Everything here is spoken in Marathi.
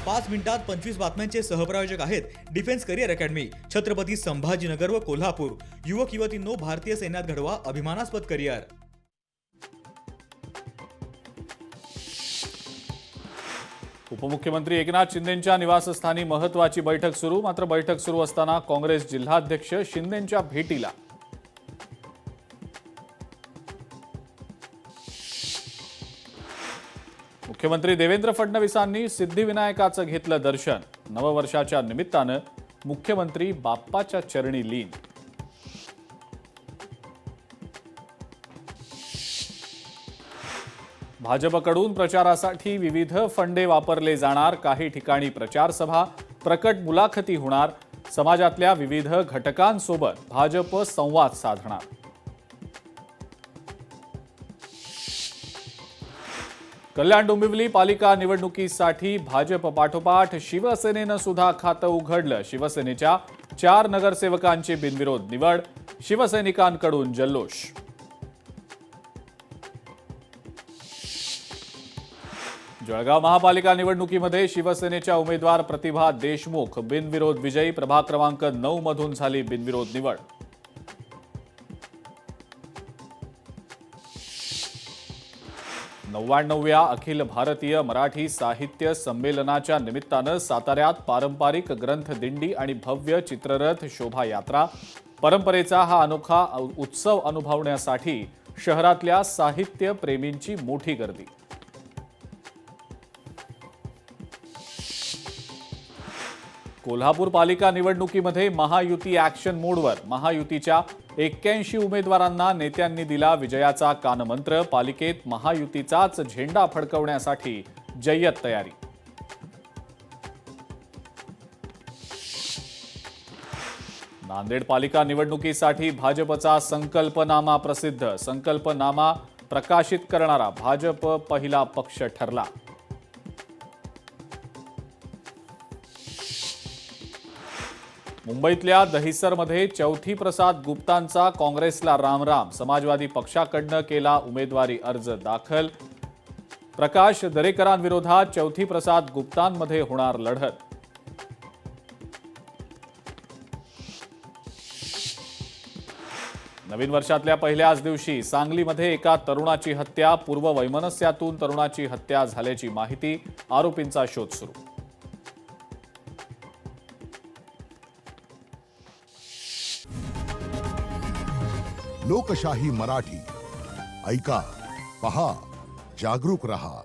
5 मिनिटात 25 बातम्यांचे सहप्रायोजक आहेत defence career academy, Chhatrapati Sambhajinagar व कोल्हापूर। युवक युवतींनो, भारतीय सैन्यात घडवा अभिमानास्पद करिअर। उपमुख्यमंत्री एकनाथ शिंदेंच्या निवासस्थानी महत्त्वाची बैठक सुरू। मात्र बैठक सुरू असताना काँग्रेस जिल्हाध्यक्ष शिंदेंच्या भेटीला। मुख्यमंत्री देवेंद्र फडणवीसांनी सिद्धिविनायकाचं घेतलं दर्शन। नववर्षाच्या निमित्तानं मुख्यमंत्री बाप्पाच्या चरणी लीन। भाजपकडून प्रचारासाठी विविध फंडे वापरले जाणार। काही ठिकाणी प्रचार सभा, प्रकट मुलाखती होणार। समाजातल्या विविध घटकांसोबत भाजप संवाद साधणार। कल्याण डोंबिवली पालिका निवडणुकीसाठी भाजप पाठोपाठ शिवसेनेनं सुद्धा खातं उघडलं। शिवसेनेच्या 4 नगरसेवकांची बिनविरोध निवड, शिवसैनिकांकडून जल्लोष। जळगाव महापालिका निवडणुकीमध्ये शिवसेनेच्या उमेदवार प्रतिभा देशमुख बिनविरोध विजयी। प्रभाग क्रमांक 9 मधून झाली बिनविरोध निवड। नव्व्या अखिल भारतीय मराठी साहित्य संमेलनाच्या निमित्तानं साताऱ्यात पारंपरिक ग्रंथ दिंडी आणि भव्य चित्ररथ शोभायात्रा। परंपरेचा हा अनोखा उत्सव अनुभवण्यासाठी शहरातल्या साहित्य प्रेमींची मोठी गर्दी। कोल्हापूर पालिका निवडणुकीमध्ये महायुती ॲक्शन मोडवर। महायुतीच्या 81 उमेदवारांना नेत्यांनी दिला विजयाचा कानमंत्र। पालिकेत महायुतीचाच झेंडा फडकवण्यासाठी जय्यत तयारी। नांदेड पालिका निवडणुकीसाठी भाजपचा संकल्पनामा प्रसिद्ध। संकल्पनामा प्रकाशित करणारा भाजप पहिला पक्ष ठरला। मुंबईतल्या दहिसरमध्ये चौथी प्रसाद गुप्तांचा काँग्रेसला रामराम। समाजवादी पक्षाकडनं केला उमेदवारी अर्ज दाखल। प्रकाश दरेकरांविरोधात चौथी प्रसाद गुप्तांमध्ये होणार लढत। नवीन वर्षातल्या पहिल्याच दिवशी सांगलीमध्ये एका तरुणाची हत्या। पूर्ववैमनस्यातून तरुणाची हत्या झाल्याची माहिती, आरोपींचा शोध सुरू। लोकशाही मराठी ऐका, पहा, जागरूक रहा।